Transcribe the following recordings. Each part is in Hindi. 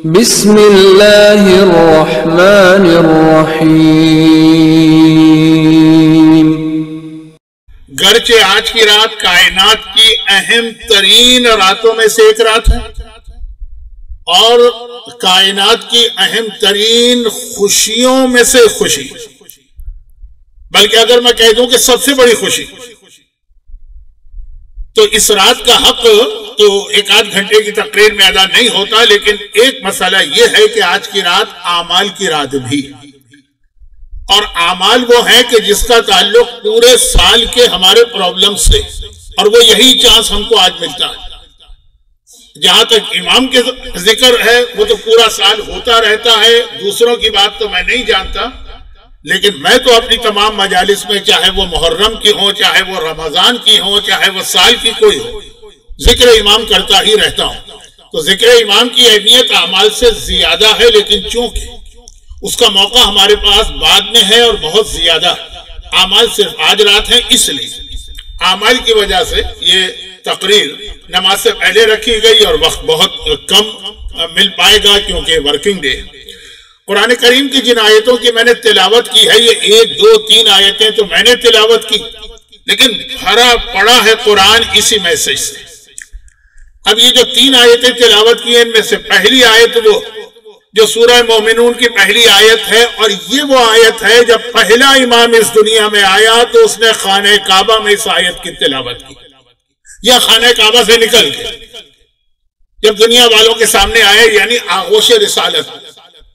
बिस्मिल्लाहिर्रहमानिर्रहीम। गरचे आज की रात कायनात की अहम तरीन रातों में से एक रात है और कायनात की अहम तरीन खुशियों में से खुशी, बल्कि अगर मैं कह दूं कि सबसे बड़ी खुशी, तो इस रात का हक तो एक आध घंटे की तकरीर में अदा नहीं होता, लेकिन एक मसला यह है कि आज की रात आमाल की रात भी, और आमाल वो है कि जिसका ताल्लुक पूरे साल के हमारे प्रॉब्लम से, और वो यही चांस हमको आज मिलता है। जहां तक इमाम के जिक्र है वो तो पूरा साल होता रहता है, दूसरों की बात तो मैं नहीं जानता, लेकिन मैं तो अपनी तमाम मजालिस में, चाहे वो मुहर्रम की हो, चाहे वो रमजान की हो, चाहे वो साल की कोई हो, जिक्र इमाम करता ही रहता हूं। तो जिक्र इमाम की अहमियत अमाल से ज्यादा है, लेकिन चूंकि उसका मौका हमारे पास बाद में है और बहुत ज्यादा, अमाल सिर्फ आज रात है, इसलिए अमाल की वजह से ये तकरीर नमाज से पहले रखी गई और वक्त बहुत कम मिल पाएगा क्योंकि वर्किंग डे। कुरान करीम की जिन आयतों की मैंने तिलावत की है, ये 1, 2, 3 आयतें तो मैंने तिलावत की, लेकिन भरा पड़ा है कुरान इसी मैसेज से। अब ये जो 3 आयतें तिलावत की है, इनमें से पहली आयत वो जो सूरह मोमिनून की पहली आयत है, और ये वो आयत है जब पहला इमाम इस दुनिया में आया तो उसने खाने काबा में इस आयत की तिलावत की, या खाने काबा से निकल के जब दुनिया वालों के सामने आए, यानी आगोश रिसालत।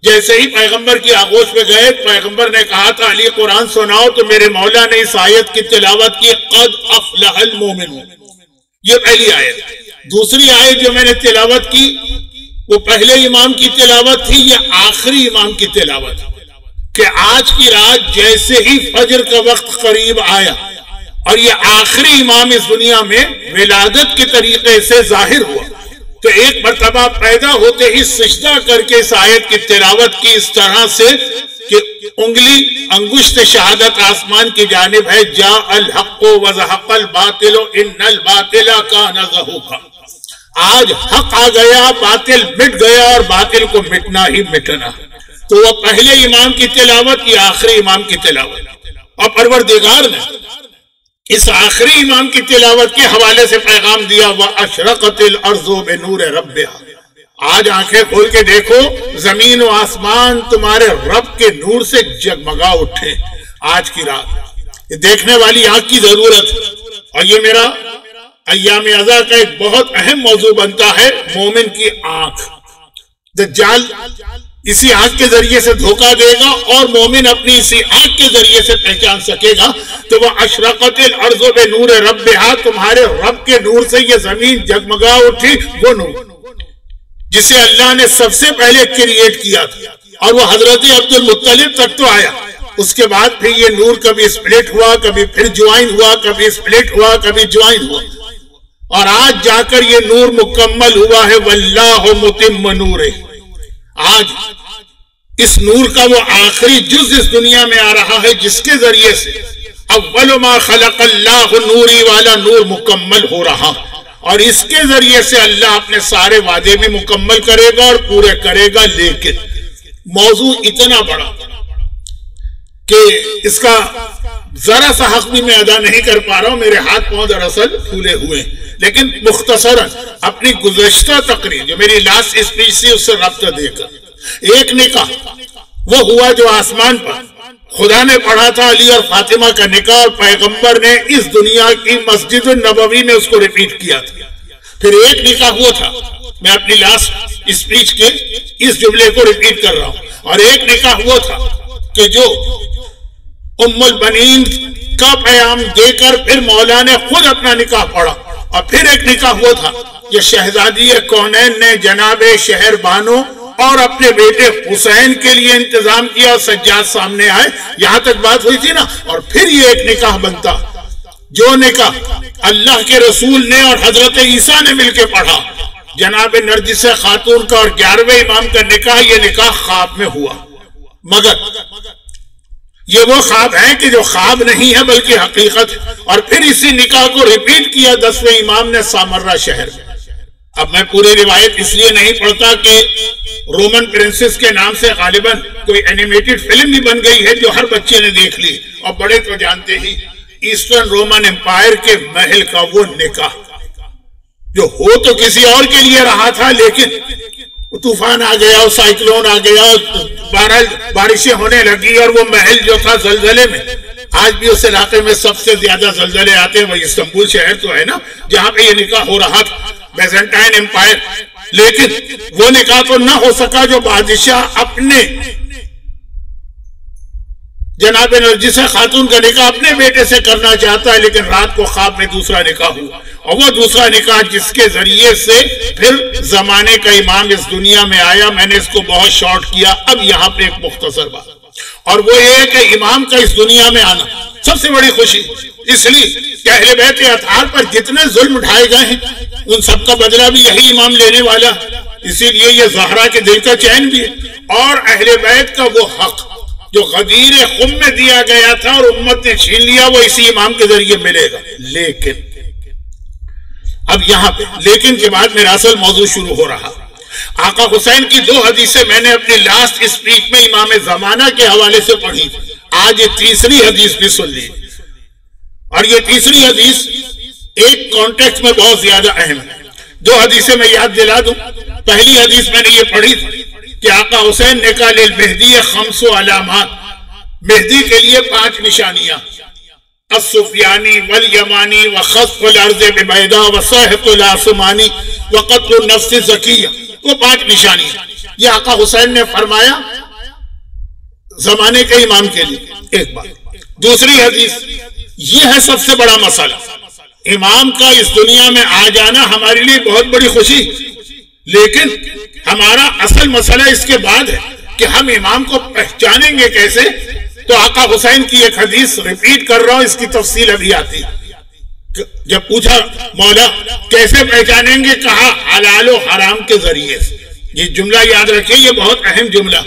जैसे ही पैगंबर की आगोश में गए, पैगंबर ने कहा था अली कुरान सुनाओ, तो मेरे मौला ने इस आयत की तिलावत की, क़द अफ़लहल मोमिनून। ये पहली आयत। दूसरी आयत जो मैंने तिलावत की वो पहले इमाम की तिलावत थी, ये आखिरी इमाम की तिलावत, कि आज की रात जैसे ही फजर का वक्त करीब आया और ये आखिरी इमाम इस दुनिया में विलादत के तरीके से जाहिर हुआ, तो एक मर्तबा पैदा होते ही सिजदा करके इस आयत की तिलावत की, इस तरह से कि उंगली अंगुश्त शहादत आसमान की जानिब है, जा अल हक़्क़ु व ज़हक़ल बातिल इन्नल बातिला कान ज़हूक़ा। आज हक आ गया, बातिल मिट गया, और बातिल को मिटना ही मिटना। तो वह पहले इमाम की तिलावत, ये आखिरी इमाम की तिलावत, और परवरदिगार ने इस आखिरी इमाम की तिलावत के हवाले से पैगाम दिया, व अशरक़तिल अर्ज़ु बिनूर रब्बिहा। आज आंखें खोल के देखो, जमीन और आसमान तुम्हारे रब के नूर से जगमगा उठे। आज की रात ये देखने वाली आंख की जरूरत है, और ये मेरा अय्याम अज़ा का एक बहुत अहम मौजू बनता है, मोमिन की आंख। दज्जाल इसी आंख के जरिए से धोखा देगा, और मोमिन अपनी इसी आंख के जरिए से पहचान सकेगा। तो वह अशरक़तिल अर्ज़ु बिनूर रब्बिहा, तुम्हारे रब के नूर से ये जमीन जगमगा उठी, वो नूर जिसे अल्लाह ने सबसे पहले क्रिएट किया था, और वो हजरत अब्दुल मुत्तलिब तक तो आया। उसके बाद फिर ये नूर कभी स्प्लिट हुआ, कभी फिर ज्वाइन हुआ, कभी स्प्लिट हुआ, कभी ज्वाइन हुआ, और आज जाकर ये नूर मुकम्मल हुआ है। वल्लाहु मुतिम्म नूरे। आज इस नूर का वो आखिरी जुज इस दुनिया में आ रहा है, जिसके जरिए से अव्वल मा खलक़ल्लाहु नूरी वाला नूर मुकम्मल हो रहा, और इसके जरिए से अल्लाह अपने सारे वादे भी मुकम्मल करेगा और पूरे करेगा। लेकिन मौजू इतना बड़ा कि इसका जरा सा हक भी मैं अदा नहीं कर पा रहा हूं, मेरे हाथ पांव दरअसल फूले हुए, लेकिन मुख्तसरन अपनी गुज़श्ता तकरीर जो मेरी लास्ट स्पीच थी उससे रब्ता देकर, एक निकाह वो हुआ जो आसमान पर खुदा ने पढ़ा था, अली और फातिमा का निकाह, और पैगंबर ने इस दुनिया की मस्जिद नबवी में उसको रिपीट किया था। फिर एक निकाह हुआ था, मैं अपनी लास्ट स्पीच के इस जुमले को रिपीट कर रहा हूं, और एक निकाह हुआ था कि जो उम्मुल बनीन का पैगाम देकर फिर मौला ने खुद अपना निकाह पढ़ा, और फिर एक निकाह हुआ था जो शहजादी कौनैन ने जनाबे शहर बानो और अपने बेटे हुसैन के लिए इंतजाम किया, और सज्जाद सामने आए, यहां तक बात हुई थी ना। और फिर ये एक निकाह बनता, जो निकाह अल्लाह के रसूल ने और हजरत ईसा ने मिलकर पढ़ा, जनाब नरजिस खातून का और 11वें इमाम का निकाह। ये निकाह ख्वाब में हुआ, मगर ये वो ख्वाब है कि जो ख्वाब नहीं है बल्कि हकीकत है। और फिर इसी निकाह को रिपीट किया 10वें इमाम ने सामर्रा शहर में। अब मैं पूरी रिवायत इसलिए नहीं पढ़ता कि रोमन प्रिंसेस के नाम से गालिबन कोई एनिमेटेड फिल्म भी बन गई है जो हर बच्चे ने देख ली, और बड़े तो जानते ही ईस्टर्न रोमन एम्पायर के महल का वो निकाह जो हो तो किसी और के लिए रहा था, लेकिन तूफान आ गया और साइक्लोन आ गया और बारिशें होने लगी और वो महल जो था जलजले में। आज भी उस इलाके में सबसे ज्यादा जलजले आते हैं, वही इस्तांबुल शहर तो है ना जहां पे ये निकाह हो रहा था, बेजेंटाइन एम्पायर। लेकिन वो निकाह तो ना हो सका जो बादशाह अपने जनाब नरगिस खातून का निकाह अपने बेटे से करना चाहता है, लेकिन रात को ख्वाब में दूसरा निकाह हुआ, और वो दूसरा निकाह जिसके जरिए से फिर जमाने का इमाम इस दुनिया में आया। मैंने इसको बहुत शॉर्ट किया, अब यहाँ पे एक मुख्तसर बात, और वो ये है कि इमाम का इस दुनिया में आना सबसे बड़ी खुशी, इसलिए कि अहले बैत अतार पर जितने जुल्म उठाए गए हैं उन सबका बदला भी यही इमाम लेने वाला, इसीलिए ये ज़हरा के दिल का चैन भी है। और अहले बैत का वो हक जो गदीर खुम में दिया गया था और उम्मत ने छीन लिया, वो इसी इमाम के जरिए मिलेगा। लेकिन अब यहाँ पे लेकिन के बाद मेरा असल मौजू शुरू हो रहा। आका हुसैन की 2 हदीसें मैंने अपनी लास्ट स्पीच में इमाम ज़माना के हवाले से पढ़ी, आज ये तीसरी हदीस भी सुन ली, और ये तीसरी हदीस एक कॉन्टेक्स्ट में बहुत ज्यादा अहम है। 2 हदीसें मैं याद दिला दूं। पहली हदीस मैंने ये पढ़ी थी कि आका हुसैन ने कहा लिल मेहदी खम्सो अलामात, मेहदी के लिए 5 निशानियां, असुफियानी वल यमानी व खस्फुल अर्ज़ बिबैदा व सहतुल आसमानी व क़त्लुन नफ्स ज़किया, वो 5 निशानियां ये आका हुसैन ने फरमाया जमाने के इमाम के लिए। एक बात। दूसरी हदीस ये है सबसे बड़ा मसला, इमाम का इस दुनिया में आ जाना हमारे लिए बहुत बड़ी खुशी, लेकिन हमारा असल मसला इसके बाद है कि हम इमाम को पहचानेंगे कैसे। तो आका हुसैन की एक हदीस रिपीट कर रहा हूं, इसकी तफसील अभी आती है। जब पूछा मौला कैसे पहचानेंगे, कहा हलाल और हराम के जरिए से। ये जुमला याद रखिए, ये बहुत अहम जुमला।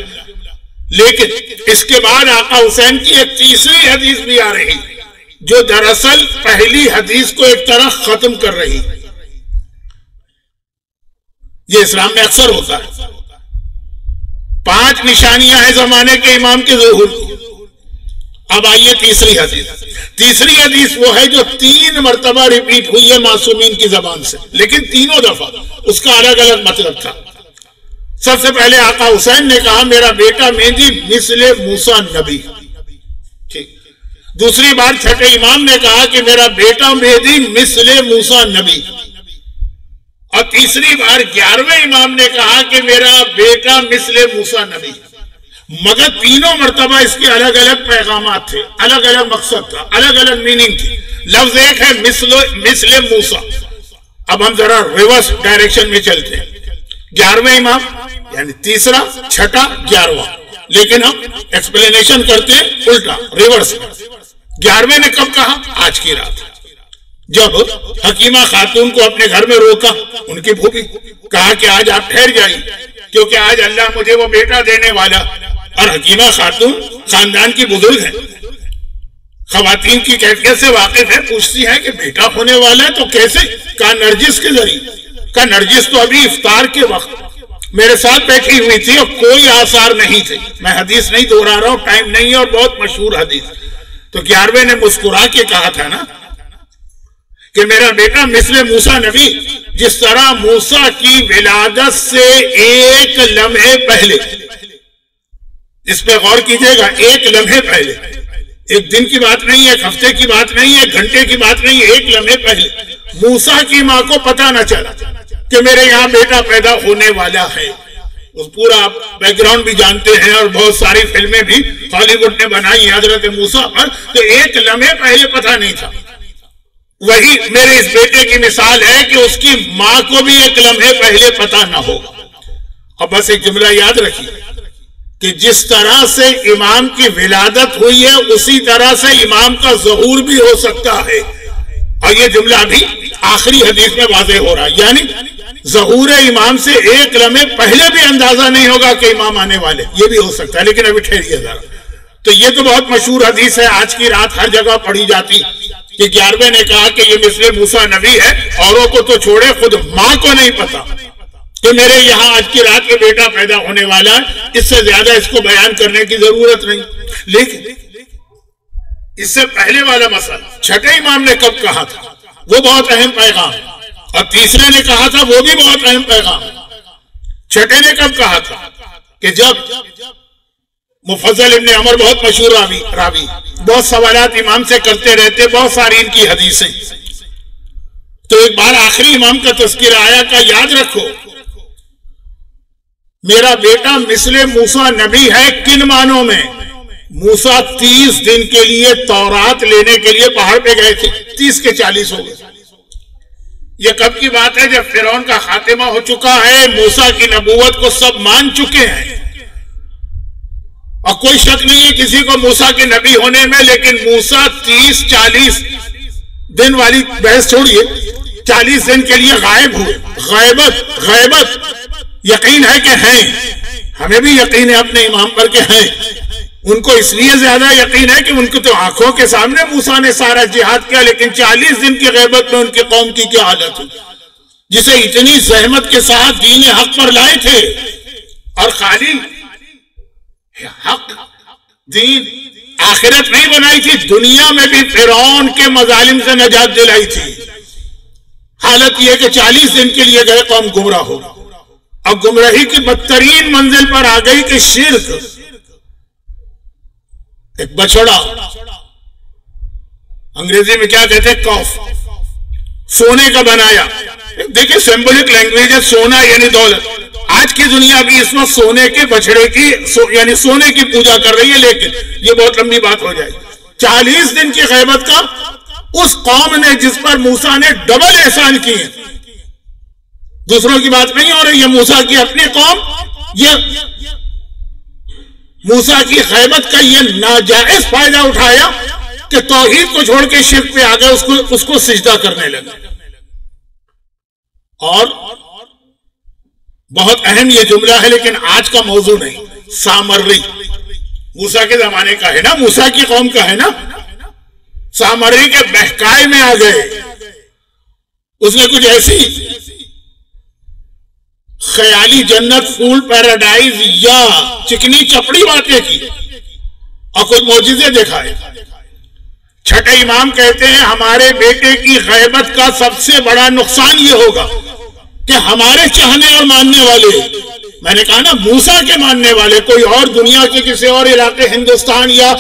लेकिन इसके बाद आका हुसैन की एक तीसरी हदीस भी आ रही जो दरअसल पहली हदीस को एक तरह खत्म कर रही। ये इस्लाम में अक्सर होता है। 5 निशानियां हैं जमाने के इमाम के ज़ुहूर की। अब आइए तीसरी हदीस। तीसरी हदीस वो है जो 3 मरतबा रिपीट हुई है मासूमीन की जबान से, लेकिन तीनों दफा उसका अलग अलग मतलब था। सबसे पहले आका हुसैन ने कहा मेरा बेटा मेहदी मिसले मूसा नबी, ठीक। दूसरी बार छठे इमाम ने कहा कि मेरा बेटा मेहदी मिसले मूसा नबी, और तीसरी बार 11वें इमाम ने कहा कि मेरा बेटा मिसले मूसा नबी। मगर तीनों मर्तबा इसके अलग अलग पैगामात थे, अलग अलग मकसद था, अलग अलग मीनिंग थी। लफ्ज एक है मिसले मूसा। अब हम जरा रिवर्स डायरेक्शन में चलते हैं। 11वें इमाम यानी तीसरा, छठा, 11वां, लेकिन हम एक्सप्लेनेशन करते हैं उल्टा, रिवर्स। 11वें ने कब कहा? आज की रात, जब हकीमा खातून को अपने घर में रोका, उनकी भूखी, कहा कि आज आप ठहर जाइए क्योंकि आज अल्लाह मुझे वो बेटा देने वाला। और हकीमा खातून खानदान की बुजुर्ग है, खवातीन की कैफियत से वाकिफ है, पूछती है कि बेटा होने वाला है तो कैसे? कहा नरगिस के जरिए। कहा नरगिस तो अभी इफ्तार के वक्त मेरे साथ बैठी हुई थी और कोई आसार नहीं थे। मैं हदीस नहीं दोहरा रहा हूं, टाइम नहीं है, और बहुत मशहूर हदीस। तो 11वें ने मुस्कुरा के कहा था ना कि मेरा बेटा मिस्र मूसा नबी, जिस तरह मूसा की विलादत से एक लम्हे पहले, इस पे गौर कीजिएगा, एक लम्हे पहले, एक दिन की बात नहीं है, एक हफ्ते की बात नहीं है, एक घंटे की बात नहीं है, एक लम्हे पहले मूसा की मां को पता न चला कि मेरे यहां बेटा पैदा होने वाला है। उस पूरा बैकग्राउंड भी जानते हैं और बहुत सारी फिल्में भी हॉलीवुड ने बनाई हजरत मूसा पर, तो एक लम्हे पहले पता नहीं था। वही मेरे इस बेटे की मिसाल है कि उसकी मां को भी एक लम्हे पहले पता ना होगा। और बस एक जुमला याद रखिए कि जिस तरह से इमाम की विलादत हुई है उसी तरह से इमाम का ज़हूर भी हो सकता है। और ये जुमला भी आखिरी हदीस में वाज़ेह हो रहा है, यानी ज़हूर इमाम से एक लम्हे पहले भी अंदाजा नहीं होगा कि इमाम आने वाले, ये भी हो सकता है। लेकिन अभी ठहरिए जरा, तो ये तो बहुत मशहूर हदीस है, आज की रात हर जगह पढ़ी जाती। कि 11वें ने कहा कि ये मिस्ले मूसा नबी है, औरों को तो छोड़े खुद मां को नहीं पता कि मेरे यहां आज की रात में बेटा पैदा होने वाला है। इससे ज्यादा इसको बयान करने की जरूरत नहीं। लेकिन इससे पहले वाला मसला छठे इमाम ने कब कहा था, वो बहुत अहम पैगाम, और तीसरे ने कहा था, वो भी बहुत अहम पैगाम। छठे ने कब कहा था कि जब मुफज्जल इब्ने अमर बहुत मशहूर रावी बहुत सवालात इमाम से करते रहते, बहुत सारी इनकी हदीसें, तो एक बार आखिरी इमाम का तज़किरा आया का याद रखो मेरा बेटा मिसले मूसा नबी है। किन मानों में? मूसा 30 दिन के लिए तौरात लेने के लिए पहाड़ पे गए थे, 30 के 40 हो गए। यह कब की बात है? जब फिरौन का खात्मा हो चुका है, मूसा की नबूवत को सब मान चुके हैं और कोई शक नहीं है किसी को मूसा के नबी होने में। लेकिन मूसा 30-40 दिन वाली बहस छोड़िए, 40 दिन के लिए गायब हुए। गैबत यकीन है कि हैं, हमें भी यकीन है अपने इमाम पर के हैं। उनको इसलिए ज्यादा यकीन है कि उनको तो आंखों के सामने मूसा ने सारा जिहाद किया, लेकिन 40 दिन की गैबत में उनकी कौम की क्या हालत हुई, जिसे इतनी जहमत के साथ दीन हक पर लाए थे। और खाली हक दीन आखिरत नहीं बनाई थी, दुनिया में भी फिरौन के मजालिम से नजात दिलाई थी। हालत यह कि 40 दिन के लिए गए, कौम गुमराह हो, और गुमराही की बदतरीन मंजिल पर आ गई कि शिर्क, एक बछड़ा, अंग्रेजी में क्या कहते हैं, कॉफ, सोने का बनाया। देखिए सिंबॉलिक लैंग्वेज है, सोना यानी दौलत। आज की दुनिया भी इस वक्त सोने के बछड़े की यानी सोने की पूजा कर रही है, लेकिन ये बहुत लंबी बात हो जाएगी। 40 दिन की गैबत का उस कौम ने जिस पर मूसा ने डबल एहसान किए, दूसरों की बात नहीं हो रही है, मूसा की अपनी कौम, ये मूसा की गैबत का ये नाजायज फायदा उठाया कि तौहीद को छोड़ के शिर्क पे आ गए, उसको सिजदा करने लगे। और बहुत अहम ये जुमला है, लेकिन आज का मौजू नहीं। सामर्री मूसा के जमाने का है ना, मूसा की कौम का है ना। सामर्री के बहकाए में आ गए, उसने कुछ ऐसी ख्याली जन्नत, फूल पैराडाइज या चिकनी चपड़ी बातें की और कुछ मौजिज़े दिखाए। छठे इमाम कहते हैं हमारे बेटे की गैबत का सबसे बड़ा नुकसान ये होगा कि हमारे चाहने और मानने वाले, मैंने कहा ना मूसा के मानने वाले, कोई और दुनिया के किसी और इलाके, हिंदुस्तान या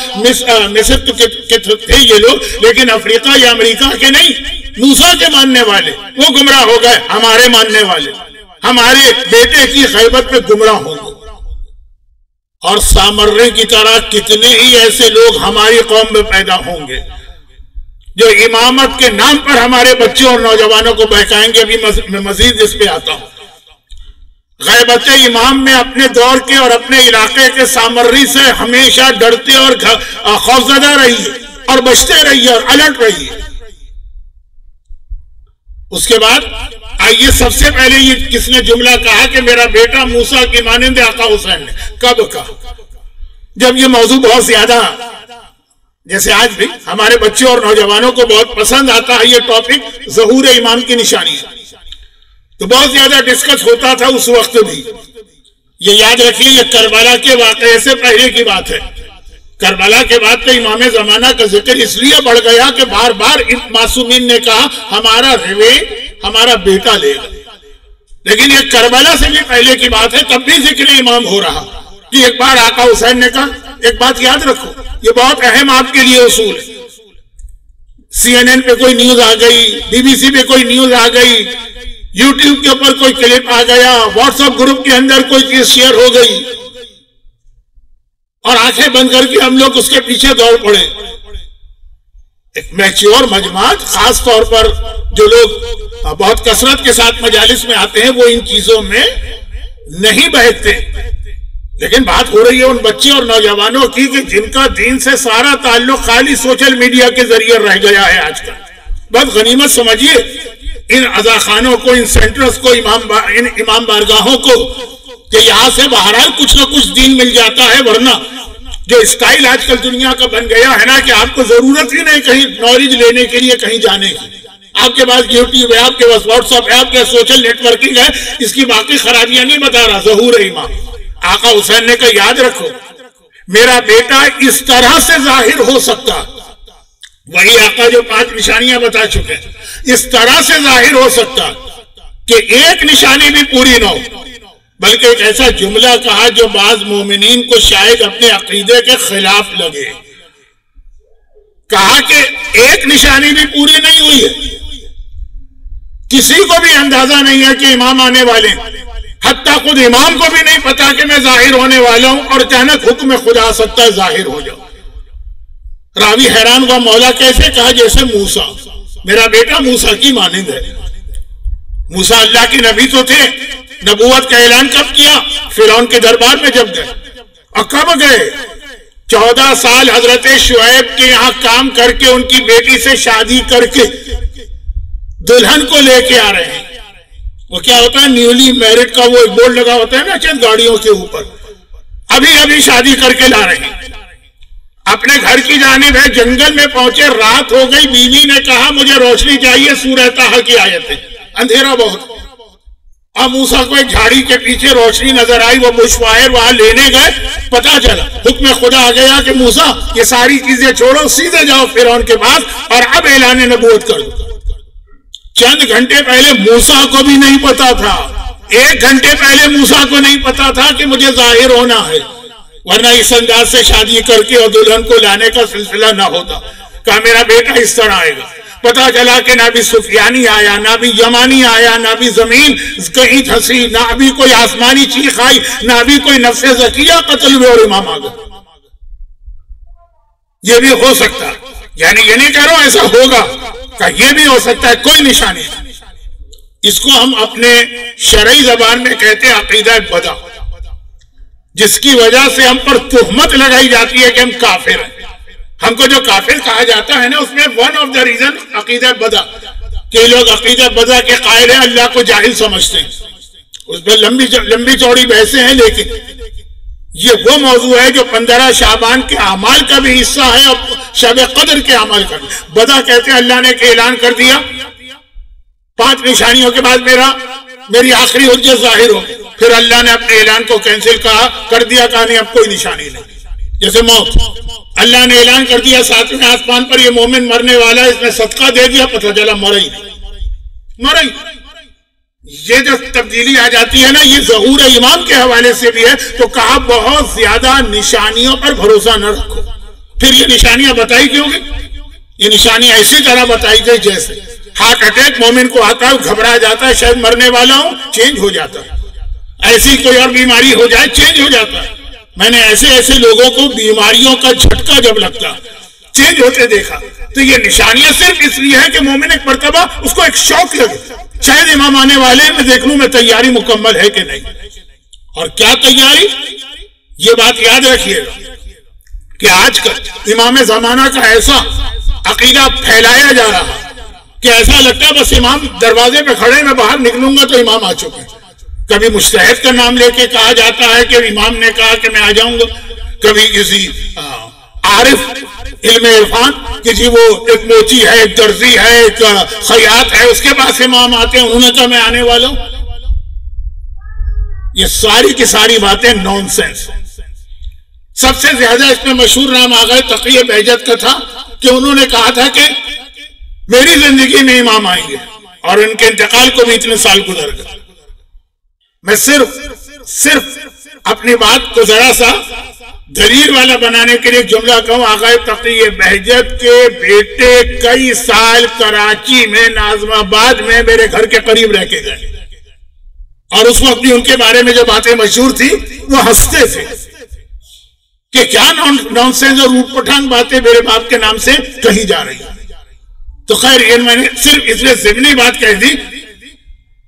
मिस्र के थे ये लोग, लेकिन अफ्रीका या अमेरिका के नहीं, मूसा के मानने वाले वो गुमराह हो गए। हमारे मानने वाले हमारे बेटे की गैबत पे गुमराह होंगे। और सामर्रे की तरह कितने ही ऐसे लोग हमारी कौम में पैदा होंगे जो इमामत के नाम पर हमारे बच्चों और नौजवानों को बहकाएंगे। अभी मैं मजीद इस पे आता हूं। गैबत इमाम में अपने दौर के और अपने इलाके के सामर्री से हमेशा डरते और खौफजदा रहिए और बचते रहिए और अलर्ट रहिए। उसके बाद आइए, सबसे पहले ये किसने जुमला कहा कि मेरा बेटा मूसा की मानंद आका हुसैन ने? कब कहा? जब ये मौजू बहुत ज्यादा, जैसे आज भी हमारे बच्चों और नौजवानों को बहुत पसंद आता है ये टॉपिक, ज़हूर इमाम की निशानी है, तो बहुत ज्यादा डिस्कस होता था उस वक्त भी। ये याद रखिए, ये करबला के वाकये से पहले की बात है। करबला के बाद तो इमाम जमाना का जिक्र इसलिए बढ़ गया कि बार बार इन मासूमीन ने कहा हमारा रिवेंज हमारा बेटा लेगा। लेकिन ये करबला से भी पहले की बात है, तब भी जिक्र इमाम हो रहा कि एक बार आका हुसैन ने कहा, एक बात याद रखो, ये बहुत अहम आपके लिए उसूल है। CNN पे कोई न्यूज आ गई, BBC पे कोई न्यूज आ गई, YouTube के ऊपर कोई क्लिप आ गया, व्हाट्सएप ग्रुप के अंदर कोई चीज शेयर हो गई और आंखें बंद करके हम लोग उसके पीछे दौड़ पड़े। एक मैच्योर मजमात, खास तौर पर जो लोग बहुत कसरत के साथ मजालिस में आते हैं, वो इन चीजों में नहीं बहते। लेकिन बात हो रही है उन बच्चे और नौजवानों की कि जिनका दीन से सारा ताल्लुक खाली सोशल मीडिया के जरिए रह गया है आजकल। बहुत गनीमत समझिए इन अजाखानों को, इन सेंटर्स को, इन इमाम बारगाहों को, कि यहां से बहरहाल कुछ ना कुछ दीन मिल जाता है, वरना जो स्टाइल आजकल दुनिया का बन गया है ना कि आपको जरूरत ही नहीं कहीं नॉलेज लेने के लिए कहीं जाने की, आपके पास यूट्यूब है, आपके पास व्हाट्सएप है, आपके पास सोशल नेटवर्किंग है, इसकी बाकी खराबियां नहीं बता रहा, ज़हूर इमाम। आका हुसैन ने कहा याद रखो मेरा बेटा इस तरह से जाहिर हो सकता, वही आका जो 5 निशानियां बता चुके हैं, इस तरह से जाहिर हो सकता कि एक निशानी भी पूरी ना हो, बल्कि एक ऐसा जुमला कहा जो बाज मोमिनीन को शायद अपने अकीदे के खिलाफ लगे। कहा कि एक निशानी भी पूरी नहीं हुई है, किसी को भी अंदाजा नहीं है कि इमाम आने वाले, हत्ता खुद इमाम को भी नहीं पता कि मैं जाहिर होने वाला हूं और अचानक हुक्म खुदा आ सकता है जाहिर हो जाओ। रावी हैरान हुआ, मौला कैसे? कहा जैसे मूसा, मेरा बेटा मूसा की मानिंद है। मूसा अल्लाह के नबी तो थे, नबूवत का ऐलान कब किया? फिरौन के दरबार में जब गए। और कब गए? 14 साल हजरत शुएब के यहां काम करके उनकी बेटी से शादी करके दुल्हन को लेके आ रहे हैं। वो क्या होता है, न्यूली मैरिड का वो एक बोर्ड लगा होता है ना चंद गाड़ियों के ऊपर, अभी अभी शादी करके ला रहे हैं। अपने घर की जानिब है, जंगल में पहुंचे, रात हो गई, बीवी ने कहा मुझे रोशनी चाहिए, सूरह ताहा की आयत है, अंधेरा बहुत। अब मूसा को एक झाड़ी के पीछे रोशनी नजर आई, वो बुशवायर वहां लेने गए, पता चला हुक्म खुदा आ गया कि मूसा ये सारी चीजें छोड़ो, सीधे जाओ फिरौन के पास और अब ऐलान नबूवत कर दो। चंद घंटे पहले मूसा को भी नहीं पता था, 1 घंटे पहले मूसा को नहीं पता था कि मुझे जाहिर होना है, वरना इस अंदाज से शादी करके और दुल्हन को लाने का सिलसिला ना होता। कहा मेरा बेटा इस तरह आएगा। पता चला कि ना भी सुफियानी आया, ना भी यमानी आया, ना भी जमीन कहीं धंसी, ना भी कोई आसमानी चीख आई, ना भी कोई नफ्से ज़किया कत्ल हुए और इमाम आ गए। ये भी हो सकता, यानी ये नहीं कह रहा हूं ऐसा होगा, का ये भी हो सकता है, कोई निशानी नहीं। इसको हम अपने शरई जबान में कहते हैं अकीदा बदा, जिसकी वजह से हम पर तुहमत लगाई जाती है कि हम काफिर हैं। हमको जो काफिर कहा जाता है ना, उसमें वन ऑफ द रीजन अकीदा बदा, कि लोग अकीदा बदा के कायल हैं, अल्लाह को जाहिल समझते हैं। उसमें लंबी चौड़ी बहसें हैं, लेकिन ये वो मौजू है जो 15 शाबान के अमाल का भी हिस्सा है और शब कदर के अमाल का भी। बदा कहते हैं अल्लाह ने ऐलान कर दिया 5 निशानियों के बाद मेरी आखिरी हुज्जत जाहिर हो, फिर अल्लाह ने अपने ऐलान को कैंसिल कर दिया, कहा नहीं अब कोई निशानी नहीं। जैसे मौत, अल्लाह ने ऐलान कर दिया 7वें आसमान पर ये मोमिन मरने वाला है, इसने सदका दे दिया, पता चला मर ही। ये जो तब्दीली आ जाती है ना, ये ज़हूर इमाम के हवाले से भी है। तो कहा बहुत ज्यादा निशानियों पर भरोसा न रखो। फिर ये निशानियां बताई क्यों गई? ये निशानी ऐसी तरह बताई गई जैसे हार्ट अटैक मोमिन को आता है, घबरा जाता है, शायद मरने वाला हूं, चेंज हो जाता है। ऐसी कोई और बीमारी हो जाए, चेंज हो जाता है। मैंने ऐसे लोगों को बीमारियों का झटका जब लगता चेंज होते देखा। तो ये निशानियां सिर्फ इसलिए है कि मोमिन एक मर्तबा उसको एक शौक लगे, शायद इमाम आने वाले, मैं देख लूं मैं तैयारी मुकम्मल है कि नहीं। और क्या तैयारी, ये बात याद रखिएगा कि आजकल इमाम जमाना का ऐसा अकीदा फैलाया जा रहा है कि ऐसा लगता है बस इमाम दरवाजे पे खड़े, मैं बाहर निकलूंगा तो इमाम आ चुके हैं। कभी मुस्तहद का नाम लेके कहा जाता है कि इमाम ने कहा कि मैं आ जाऊंगा, कभी किसी आरिफ इल्म इरफान कि जी वो एक मोची है, एक दर्जी है, एक खयात है, उसके पास इमाम आते हैं, उन्होंने कहा मैं आने वाला हूं। ये सारी की सारी बातें नॉनसेंस। सबसे ज्यादा इसमें मशहूर नाम आ गए तक़ी बहजत का था कि उन्होंने कहा था कि मेरी जिंदगी में इमाम आएंगे, और उनके इंतकाल को भी इतने साल गुजर गए। मैं सिर्फ अपनी बात को जरा सा दलील वाला बनाने के लिए जुमला कहूं, आगाए तक़ी बहजत के बेटे कई साल कराची में नाज़िमाबाद में मेरे घर के करीब रह के गए, और उस वक्त भी उनके बारे में जो बातें मशहूर थी वो हंसते थे कि क्या नॉनसेंस और ऊटपटांग बातें मेरे बाप के नाम से कही जा रही है। तो खैर ये मैंने सिर्फ इसलिए ज़िमनी बात कह दी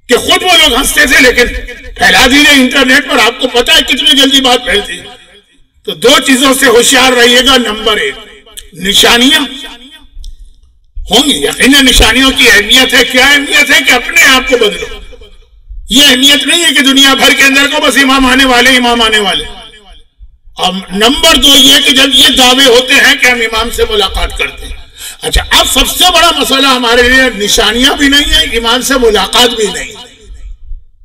कि खुद वो लोग हंसते थे, लेकिन फैला दिए इंटरनेट पर, आपको पता है कितनी जल्दी बात फैलती है। तो 2 चीजों से होशियार रहिएगा। नंबर 1, निशानियां होंगी, यकीनन निशानियों की अहमियत है। क्या अहमियत है? कि अपने आप को बदलो। ये अहमियत नहीं है कि दुनिया भर के अंदर को बस इमाम आने वाले। और नंबर 2 ये कि जब ये दावे होते हैं कि हम इमाम से मुलाकात करते हैं। अच्छा, अब सबसे बड़ा मसला हमारे लिए निशानियां भी नहीं है, इमाम से मुलाकात भी नहीं।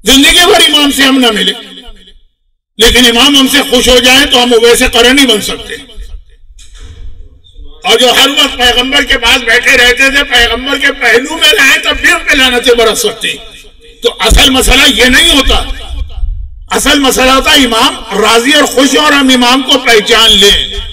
जिंदगी भर इमाम से हम ना मिले, लेकिन इमाम हमसे खुश हो जाए तो हम वैसे करन नहीं बन सकते। और जो हर वक्त पैगंबर के पास बैठे रहते थे, पैगंबर के पहलू में रहे तब भी हम पे लानतें बरस सकती। तो असल मसला ये नहीं होता, असल मसला होता इमाम राजी और खुश हो और हम इमाम को पहचान लें।